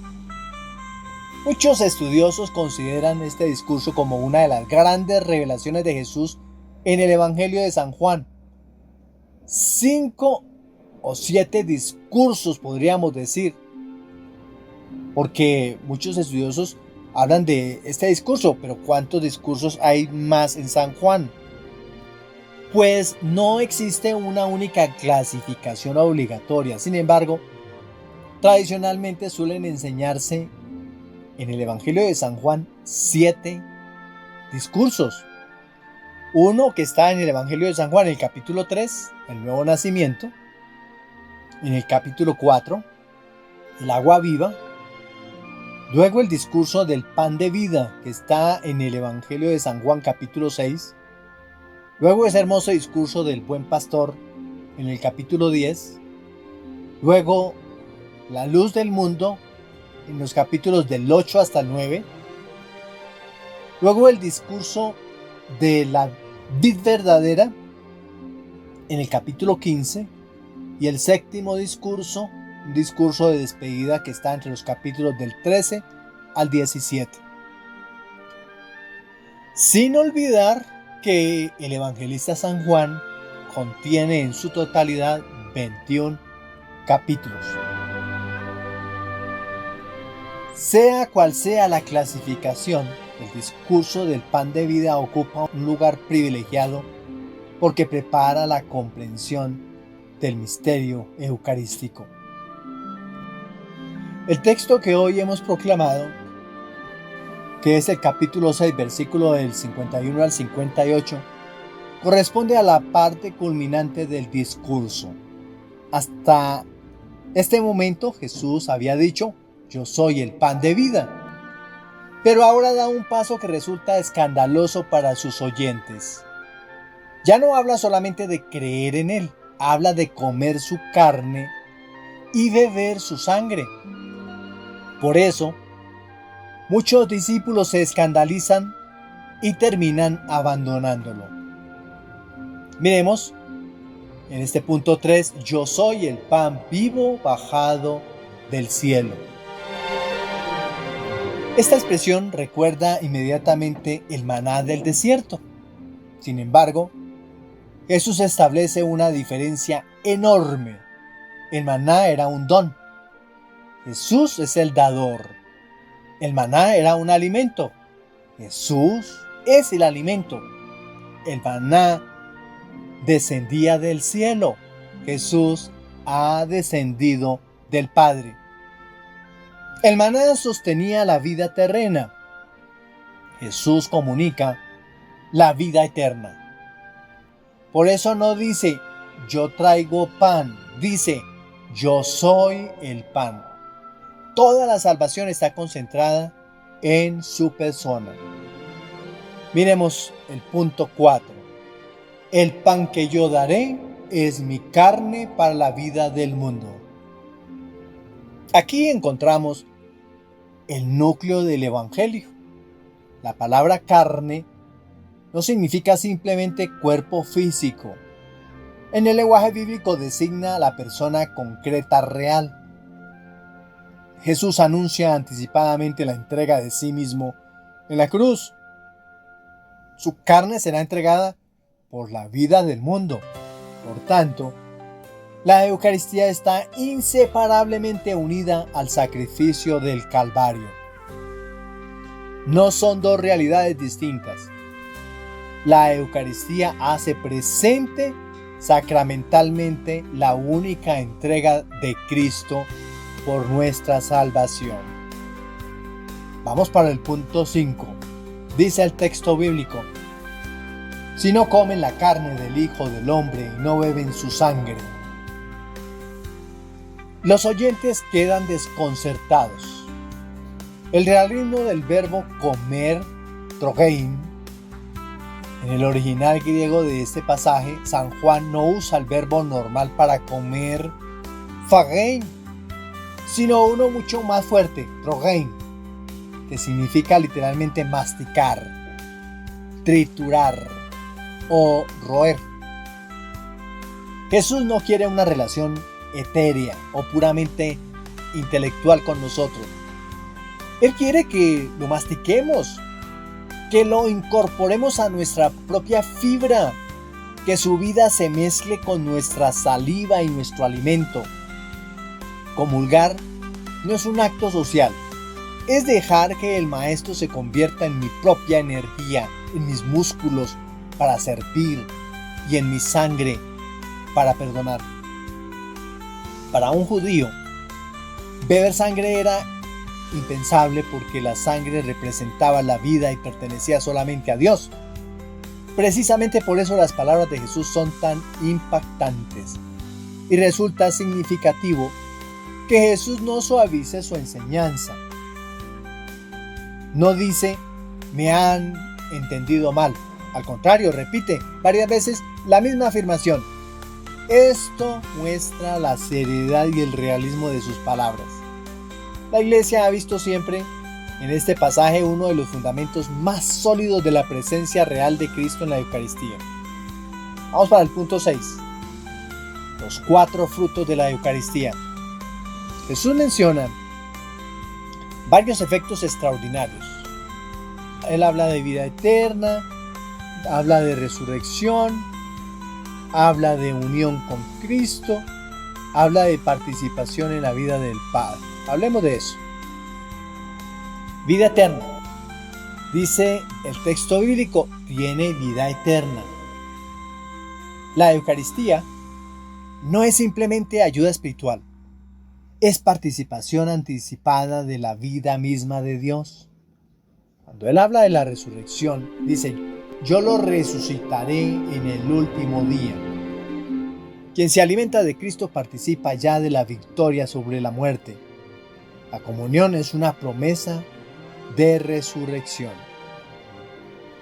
Muchos estudiosos consideran este discurso como una de las grandes revelaciones de Jesús en el Evangelio de San Juan. 5 o 7 discursos podríamos decir, porque muchos estudiosos hablan de este discurso, pero ¿cuántos discursos hay más en San Juan? Pues no existe una única clasificación obligatoria. Sin embargo, tradicionalmente suelen enseñarse en el Evangelio de San Juan 7 discursos. Uno que está en el Evangelio de San Juan, en el capítulo 3, el nuevo nacimiento. En el capítulo 4, el agua viva. Luego el discurso del pan de vida, que está en el Evangelio de San Juan, capítulo 6. Luego ese hermoso discurso del buen pastor, en el capítulo 10. Luego la luz del mundo, en los capítulos del 8 hasta el 9. Luego el discurso de la vid verdadera en el capítulo 15. Y el séptimo discurso, un discurso de despedida que está entre los capítulos del 13 al 17. Sin olvidar que el evangelista San Juan contiene en su totalidad 21 capítulos. Sea cual sea la clasificación, el discurso del pan de vida ocupa un lugar privilegiado porque prepara la comprensión del misterio eucarístico. El texto que hoy hemos proclamado, que es el capítulo 6, versículo del 51 al 58, corresponde a la parte culminante del discurso. Hasta este momento Jesús había dicho: yo soy el pan de vida. Pero ahora da un paso que resulta escandaloso para sus oyentes. Ya no habla solamente de creer en Él, habla de comer su carne y beber su sangre. Por eso, muchos discípulos se escandalizan y terminan abandonándolo. Miremos en este punto 3, yo soy el pan vivo bajado del cielo. Esta expresión recuerda inmediatamente el maná del desierto. Sin embargo, Jesús establece una diferencia enorme. El maná era un don. Jesús es el dador. El maná era un alimento. Jesús es el alimento. El maná descendía del cielo. Jesús ha descendido del Padre. El maná sostenía la vida terrena. Jesús comunica la vida eterna. Por eso no dice, yo traigo pan, dice, yo soy el pan. Toda la salvación está concentrada en su persona. Miremos el punto 4. El pan que yo daré es mi carne para la vida del mundo. Aquí encontramos el núcleo del Evangelio. La palabra carne no significa simplemente cuerpo físico. En el lenguaje bíblico designa a la persona concreta real. Jesús anuncia anticipadamente la entrega de sí mismo en la cruz. Su carne será entregada por la vida del mundo. Por tanto, la Eucaristía está inseparablemente unida al sacrificio del Calvario. No son dos realidades distintas. La Eucaristía hace presente sacramentalmente la única entrega de Cristo por nuestra salvación. Vamos para el punto 5. Dice el texto bíblico: si no comen la carne del Hijo del Hombre y no beben su sangre. Los oyentes quedan desconcertados. El realismo del verbo comer, trogein, en el original griego de este pasaje, San Juan no usa el verbo normal para comer, phagein, sino uno mucho más fuerte, trogein, que significa literalmente masticar, triturar o roer. Jesús no quiere una relación etérea o puramente intelectual con nosotros. Él quiere que lo mastiquemos, que lo incorporemos a nuestra propia fibra, que su vida se mezcle con nuestra saliva y nuestro alimento. Comulgar no es un acto social, es dejar que el Maestro se convierta en mi propia energía, en mis músculos para servir y en mi sangre para perdonar. Para un judío, beber sangre era impensable porque la sangre representaba la vida y pertenecía solamente a Dios. Precisamente por eso las palabras de Jesús son tan impactantes y resulta significativo que Jesús no suavice su enseñanza. No dice, me han entendido mal. Al contrario, repite varias veces la misma afirmación. Esto muestra la seriedad y el realismo de sus palabras. La Iglesia ha visto siempre en este pasaje uno de los fundamentos más sólidos de la presencia real de Cristo en la Eucaristía. Vamos para el punto 6. Los 4 frutos de la Eucaristía. Jesús menciona varios efectos extraordinarios. Él habla de vida eterna, habla de resurrección, habla de unión con Cristo, habla de participación en la vida del Padre. Hablemos de eso. Vida eterna. Dice el texto bíblico, tiene vida eterna. La Eucaristía no es simplemente ayuda espiritual, es participación anticipada de la vida misma de Dios. Cuando Él habla de la resurrección, dice, yo lo resucitaré en el último día. Quien se alimenta de Cristo participa ya de la victoria sobre la muerte. La comunión es una promesa de resurrección.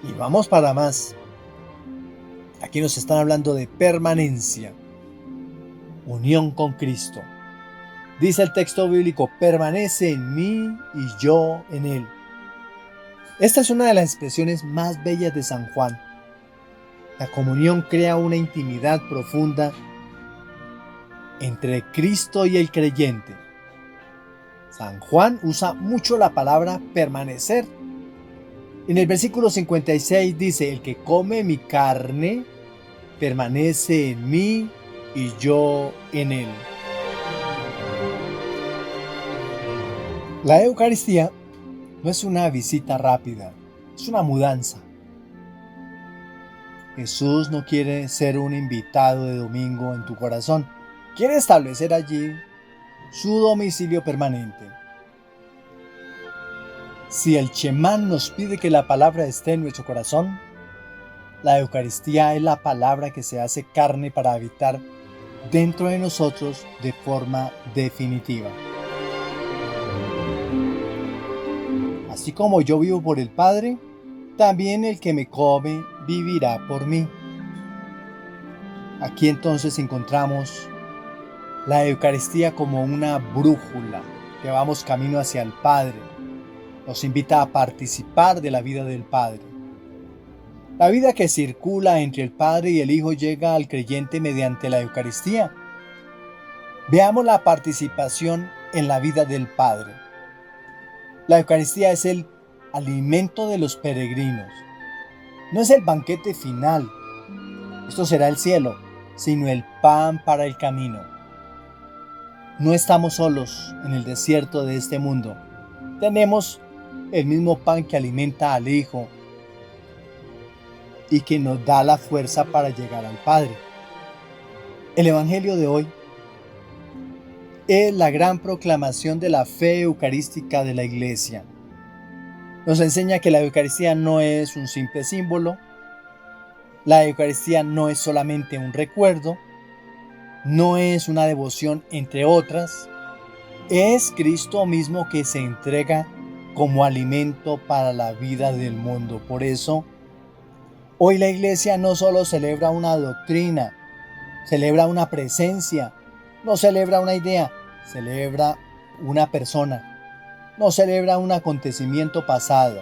Y vamos para más. Aquí nos están hablando de permanencia, unión con Cristo. Dice el texto bíblico, permanece en mí y yo en él. Esta es una de las expresiones más bellas de San Juan. La comunión crea una intimidad profunda entre Cristo y el creyente. San Juan usa mucho la palabra permanecer. En el versículo 56 dice, el que come mi carne permanece en mí y yo en él. La Eucaristía no es una visita rápida, es una mudanza. Jesús no quiere ser un invitado de domingo en tu corazón. Quiere establecer allí su domicilio permanente. Si el Shemán nos pide que la palabra esté en nuestro corazón, la Eucaristía es la palabra que se hace carne para habitar dentro de nosotros de forma definitiva. Así como yo vivo por el Padre, también el que me come vivirá por mí. Aquí entonces encontramos la Eucaristía como una brújula que vamos camino hacia el Padre. Nos invita a participar de la vida del Padre. La vida que circula entre el Padre y el Hijo llega al creyente mediante la Eucaristía. Veamos la participación en la vida del Padre. La Eucaristía es el alimento de los peregrinos. No es el banquete final, esto será el cielo, sino el pan para el camino. No estamos solos en el desierto de este mundo. Tenemos el mismo pan que alimenta al Hijo y que nos da la fuerza para llegar al Padre. El Evangelio de hoy es la gran proclamación de la fe eucarística de la Iglesia. Nos enseña que la Eucaristía no es un simple símbolo, la Eucaristía no es solamente un recuerdo, no es una devoción entre otras, es Cristo mismo que se entrega como alimento para la vida del mundo. Por eso, hoy la Iglesia no solo celebra una doctrina, celebra una presencia, no celebra una idea, celebra una persona, no celebra un acontecimiento pasado,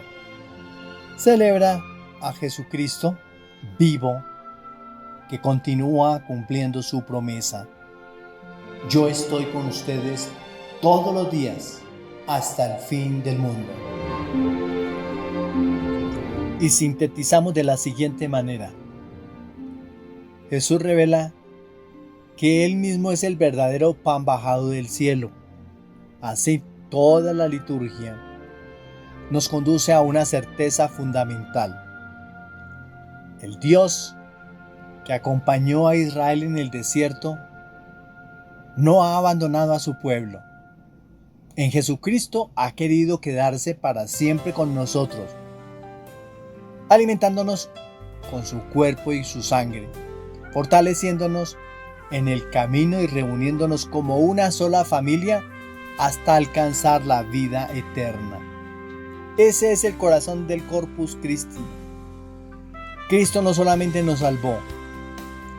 celebra a Jesucristo vivo que continúa cumpliendo su promesa. Yo estoy con ustedes todos los días hasta el fin del mundo. Y sintetizamos de la siguiente manera. Jesús revela que Él mismo es el verdadero pan bajado del cielo. Así, toda la liturgia nos conduce a una certeza fundamental. El Dios que acompañó a Israel en el desierto no ha abandonado a su pueblo. En Jesucristo ha querido quedarse para siempre con nosotros, alimentándonos con su cuerpo y su sangre, fortaleciéndonos en el camino y reuniéndonos como una sola familia hasta alcanzar la vida eterna. Ese es el corazón del Corpus Christi. Cristo no solamente nos salvó,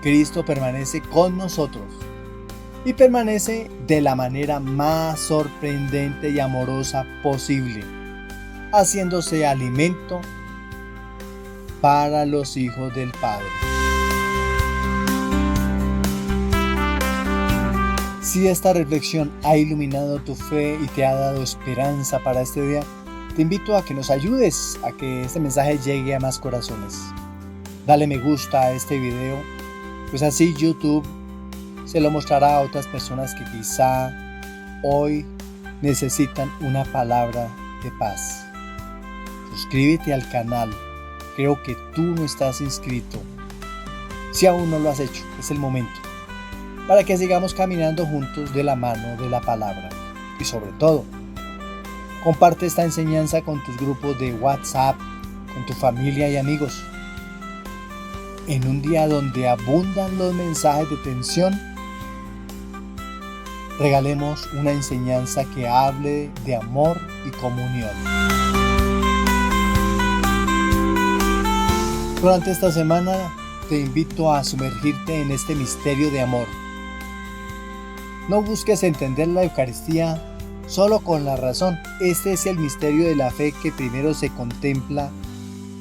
Cristo permanece con nosotros. y permanece de la manera más sorprendente y amorosa posible, haciéndose alimento para los hijos del Padre. Si esta reflexión ha iluminado tu fe y te ha dado esperanza para este día, te invito a que nos ayudes a que este mensaje llegue a más corazones. Dale me gusta a este video, pues así YouTube se lo mostrará a otras personas que quizá hoy necesitan una palabra de paz. Suscríbete al canal. Creo que tú no estás inscrito. Si aún no lo has hecho, es el momento para que sigamos caminando juntos de la mano de la palabra. Y sobre todo, comparte esta enseñanza con tus grupos de WhatsApp, con tu familia y amigos. En un día donde abundan los mensajes de tensión, regalemos una enseñanza que hable de amor y comunión. Durante esta semana te invito a sumergirte en este misterio de amor. No busques entender la Eucaristía solo con la razón. Este es el misterio de la fe que primero se contempla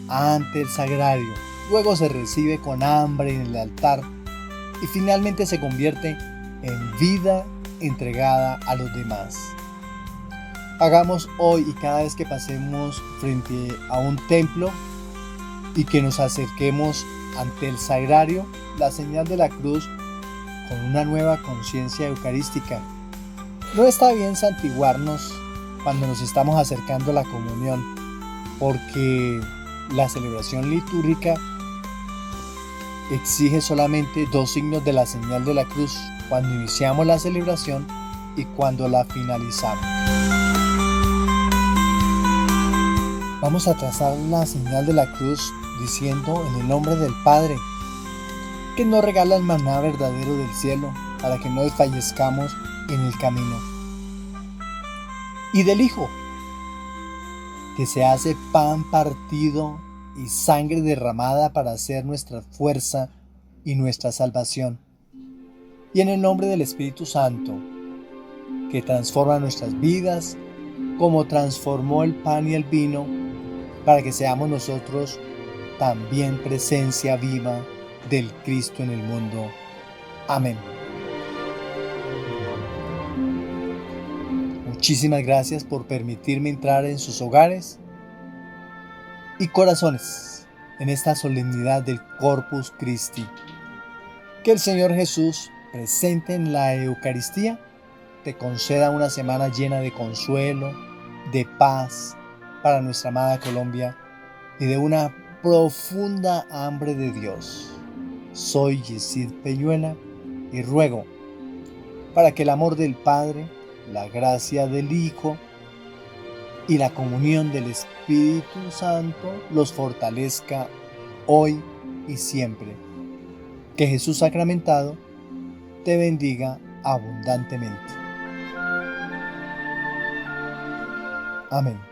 ante el sagrario, luego se recibe con hambre en el altar y finalmente se convierte en vida entregada a los demás. Hagamos hoy y cada vez que pasemos frente a un templo y que nos acerquemos ante el sagrario, la señal de la cruz con una nueva conciencia eucarística. No está bien santiguarnos cuando nos estamos acercando a la comunión, porque la celebración litúrgica exige solamente dos signos de la señal de la cruz, cuando iniciamos la celebración y cuando la finalizamos. Vamos a trazar la señal de la cruz diciendo en el nombre del Padre, que nos regala el maná verdadero del cielo para que no desfallezcamos en el camino, y del Hijo, que se hace pan partido y sangre derramada para hacer nuestra fuerza y nuestra salvación, y en el nombre del Espíritu Santo, que transforma nuestras vidas como transformó el pan y el vino, para que seamos nosotros también presencia viva del Cristo en el mundo. Amén. Muchísimas gracias por permitirme entrar en sus hogares y corazones en esta solemnidad del Corpus Christi. Que el Señor Jesús, presente en la Eucaristía, te conceda una semana llena de consuelo, de paz para nuestra amada Colombia y de una profunda hambre de Dios. Soy Yesid Peñuela y ruego para que el amor del Padre, la gracia del Hijo y la comunión del Espíritu Santo los fortalezca hoy y siempre. Que Jesús sacramentado te bendiga abundantemente. Amén.